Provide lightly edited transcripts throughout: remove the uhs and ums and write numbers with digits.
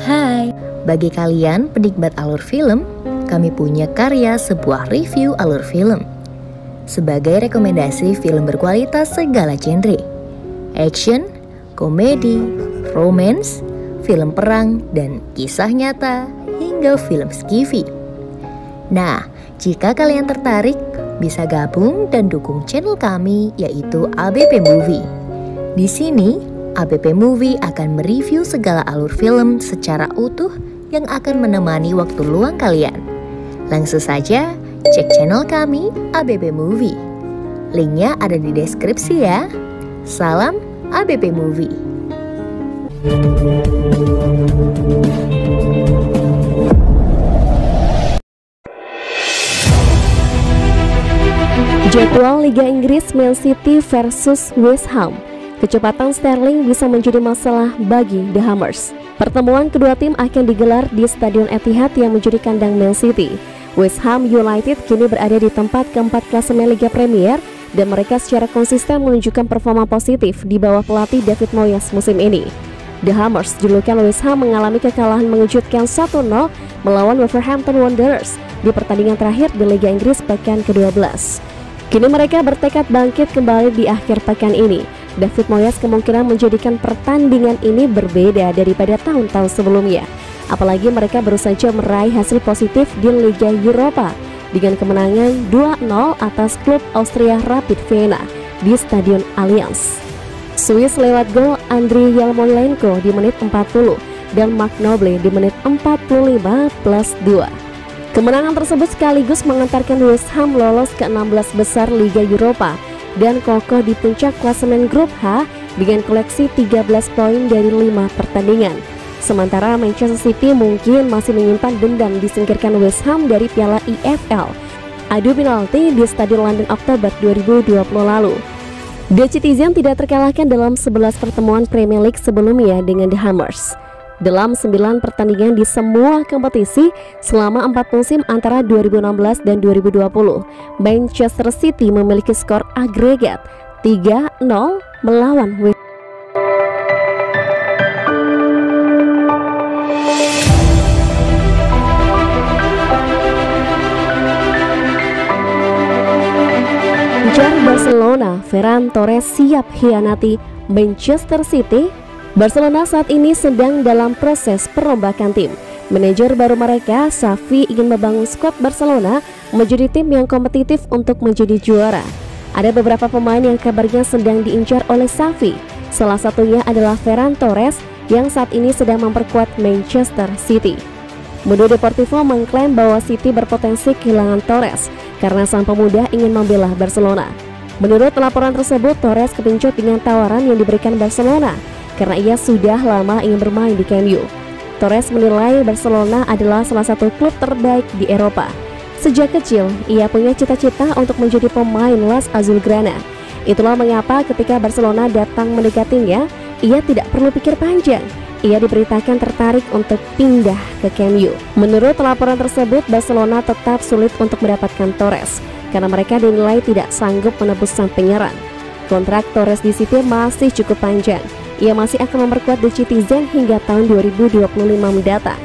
Hai, bagi kalian penikmat alur film, kami punya karya sebuah review alur film. Sebagai rekomendasi film berkualitas segala genre, action, komedi, romance, film perang, dan kisah nyata, hingga film skifi. Nah, jika kalian tertarik, bisa gabung dan dukung channel kami, yaitu ABP Movie. Di sini, ABP Movie akan mereview segala alur film secara utuh yang akan menemani waktu luang kalian. Langsung saja cek channel kami ABP Movie. Linknya ada di deskripsi ya. Salam ABP Movie. Jadwal Liga Inggris Man City versus West Ham. Kecepatan Sterling bisa menjadi masalah bagi The Hammers. Pertemuan kedua tim akan digelar di Stadion Etihad yang menjadi kandang Man City. West Ham United kini berada di tempat keempat klasemen Liga Premier dan mereka secara konsisten menunjukkan performa positif di bawah pelatih David Moyes musim ini. The Hammers, julukan West Ham, mengalami kekalahan mengejutkan 1-0 melawan Wolverhampton Wanderers di pertandingan terakhir di Liga Inggris pekan ke-12. Kini mereka bertekad bangkit kembali di akhir pekan ini. David Moyes kemungkinan menjadikan pertandingan ini berbeda daripada tahun-tahun sebelumnya. Apalagi mereka baru saja meraih hasil positif di Liga Eropa dengan kemenangan 2-0 atas klub Austria Rapid Vienna di Stadion Allianz. Swiss lewat gol Andriy Yarmolenko di menit 40 dan Mark Noble di menit 45+2. Kemenangan tersebut sekaligus mengantarkan West Ham lolos ke 16 besar Liga Eropa dan kokoh di puncak klasemen grup H dengan koleksi 13 poin dari 5 pertandingan. Sementara Manchester City mungkin masih menyimpan dendam disingkirkan West Ham dari Piala EFL adu penalti di Stadion London Oktober 2020 lalu. The Citizen tidak terkalahkan dalam 11 pertemuan Premier League sebelumnya dengan The Hammers. Dalam 9 pertandingan di semua kompetisi selama 4 musim antara 2016 dan 2020, Manchester City memiliki skor agregat 3-0 melawan West Ham. Barcelona, Ferran Torres siap hianati Manchester City. Barcelona saat ini sedang dalam proses perombakan tim. Manajer baru mereka, Xavi, ingin membangun skuad Barcelona menjadi tim yang kompetitif untuk menjadi juara. Ada beberapa pemain yang kabarnya sedang diincar oleh Xavi. Salah satunya adalah Ferran Torres yang saat ini sedang memperkuat Manchester City. Mundo Deportivo mengklaim bahwa City berpotensi kehilangan Torres karena sang pemuda ingin membela Barcelona. Menurut laporan tersebut, Torres kepincut dengan tawaran yang diberikan Barcelona karena ia sudah lama ingin bermain di Camp Nou. Torres menilai Barcelona adalah salah satu klub terbaik di Eropa. Sejak kecil, ia punya cita-cita untuk menjadi pemain Las Azulgrana. Itulah mengapa ketika Barcelona datang mendekatinya, ia tidak perlu pikir panjang. Ia diberitakan tertarik untuk pindah ke Camp Nou. Menurut laporan tersebut, Barcelona tetap sulit untuk mendapatkan Torres karena mereka dinilai tidak sanggup menebus sang penyerang. Kontrak Torres di City masih cukup panjang. Ia masih akan memperkuat The Citizen hingga tahun 2025 mendatang.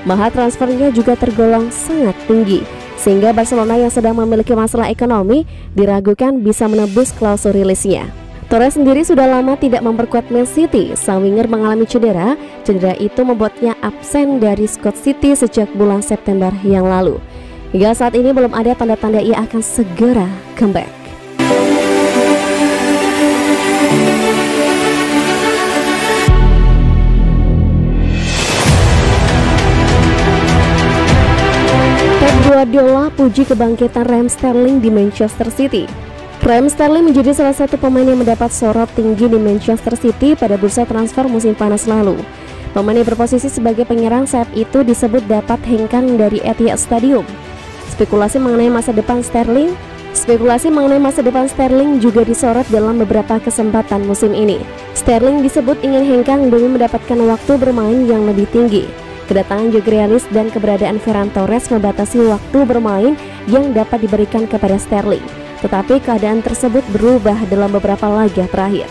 Mahar transfernya juga tergolong sangat tinggi, sehingga Barcelona yang sedang memiliki masalah ekonomi diragukan bisa menebus klausul rilisnya. Torres sendiri sudah lama tidak memperkuat Man City. Sang winger mengalami cedera. Cedera itu membuatnya absen dari skuad City sejak bulan September yang lalu. Hingga saat ini belum ada tanda-tanda ia akan segera comeback. Pep Guardiola puji kebangkitan Raheem Sterling di Manchester City. Raheem Sterling menjadi salah satu pemain yang mendapat sorot tinggi di Manchester City pada bursa transfer musim panas lalu. Pemain yang berposisi sebagai penyerang saat itu disebut dapat hengkang dari Etihad Stadium. Spekulasi mengenai masa depan Sterling juga disorot dalam beberapa kesempatan musim ini. Sterling disebut ingin hengkang demi mendapatkan waktu bermain yang lebih tinggi. Kedatangan Joe Grealish dan keberadaan Ferran Torres membatasi waktu bermain yang dapat diberikan kepada Sterling. Tetapi keadaan tersebut berubah dalam beberapa laga terakhir.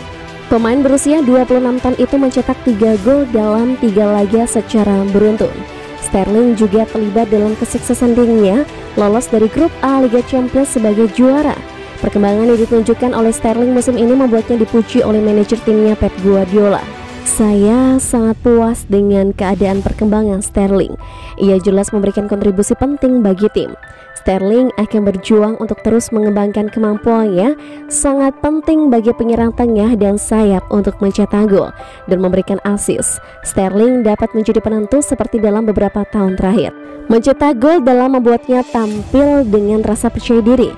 Pemain berusia 26 tahun itu mencetak 3 gol dalam 3 laga secara beruntun. Sterling juga terlibat dalam kesuksesan timnya lolos dari grup A Liga Champions sebagai juara. Perkembangan yang ditunjukkan oleh Sterling musim ini membuatnya dipuji oleh manajer timnya Pep Guardiola. Saya sangat puas dengan keadaan perkembangan Sterling. Ia jelas memberikan kontribusi penting bagi tim. Sterling akan berjuang untuk terus mengembangkan kemampuannya, sangat penting bagi penyerang tengah dan sayap untuk mencetak gol dan memberikan assist. Sterling dapat menjadi penentu seperti dalam beberapa tahun terakhir. Mencetak gol dalam membuatnya tampil dengan rasa percaya diri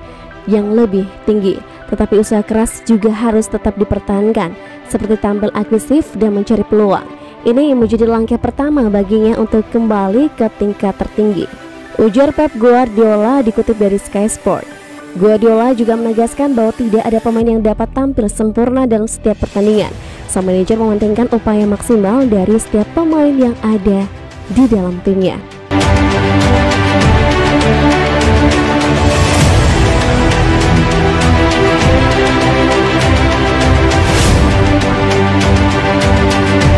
yang lebih tinggi, tetapi usaha keras juga harus tetap dipertahankan, seperti tampil agresif dan mencari peluang. Ini menjadi langkah pertama baginya untuk kembali ke tingkat tertinggi, ujar Pep Guardiola dikutip dari Sky Sport. Guardiola juga menegaskan bahwa tidak ada pemain yang dapat tampil sempurna dalam setiap pertandingan. Sang manajer mementingkan upaya maksimal dari setiap pemain yang ada di dalam timnya.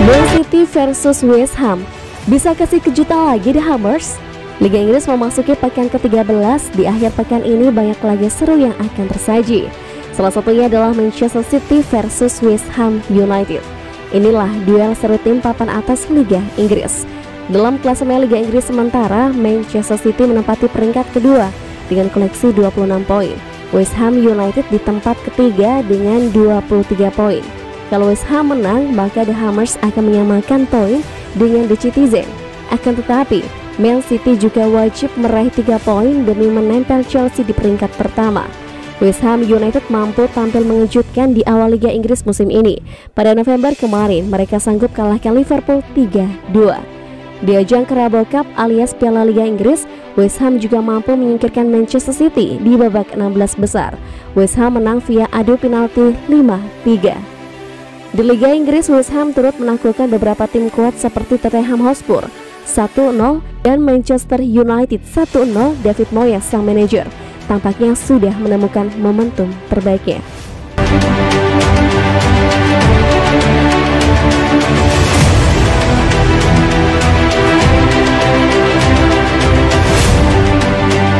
Man City versus West Ham, bisa kasih kejutan lagi The Hammers? Liga Inggris memasuki pekan ke-13. Di akhir pekan ini banyak laga seru yang akan tersaji. Salah satunya adalah Manchester City versus West Ham United. Inilah duel seru tim papan atas Liga Inggris. Dalam klasemen Liga Inggris sementara, Manchester City menempati peringkat kedua dengan koleksi 26 poin. West Ham United di tempat ketiga dengan 23 poin. Kalau West Ham menang, maka The Hammers akan menyamakan poin dengan The Citizen. Akan tetapi, Man City juga wajib meraih 3 poin demi menempel Chelsea di peringkat pertama. West Ham United mampu tampil mengejutkan di awal Liga Inggris musim ini. Pada November kemarin, mereka sanggup kalahkan Liverpool 3-2. Di ajang Carabao Cup alias Piala Liga Inggris, West Ham juga mampu menyingkirkan Manchester City di babak 16 besar. West Ham menang via adu penalti 5-3. Di Liga Inggris, West Ham turut menaklukkan beberapa tim kuat seperti Tottenham Hotspur 1-0 dan Manchester United 1-0. David Moyes sang manajer tampaknya sudah menemukan momentum terbaiknya.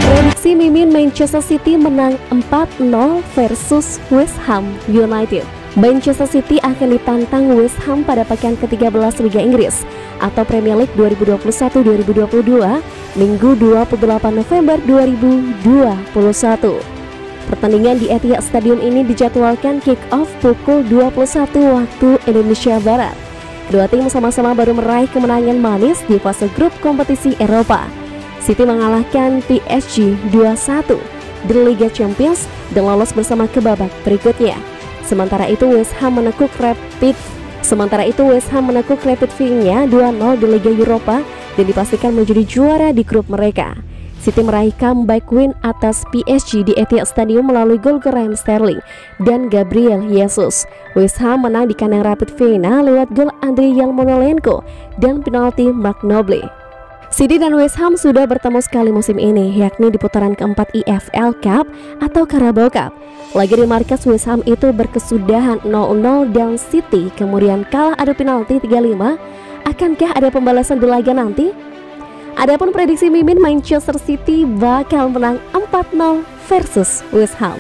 Prediksi Mimin, Manchester City menang 4-0 versus West Ham United. Manchester City akan ditantang West Ham pada pekan ke-13 Liga Inggris atau Premier League 2021-2022 Minggu 28 November 2021. Pertandingan di Etihad Stadium ini dijadwalkan kick-off pukul 21 waktu Indonesia Barat. Kedua tim sama-sama baru meraih kemenangan manis di fase grup kompetisi Eropa. City mengalahkan PSG 2-1 di Liga Champions dan lolos bersama ke babak berikutnya. Sementara itu West Ham menekuk Rapid Wien-nya 2-0 di Liga Eropa dan dipastikan menjadi juara di grup mereka. City meraih comeback win atas PSG di Etihad Stadium melalui gol Raheem Sterling dan Gabriel Jesus. West Ham menang di kandang Rapid Vienna lewat gol Andriy Yarmolenko dan penalti Mark Noble. City dan West Ham sudah bertemu sekali musim ini, yakni di putaran keempat EFL Cup atau Carabao Cup. Lagi di markas West Ham itu berkesudahan 0-0 dan City kemudian kalah adu penalti 3-5. Akankah ada pembalasan di laga nanti? Adapun prediksi Mimin, Manchester City bakal menang 4-0 versus West Ham.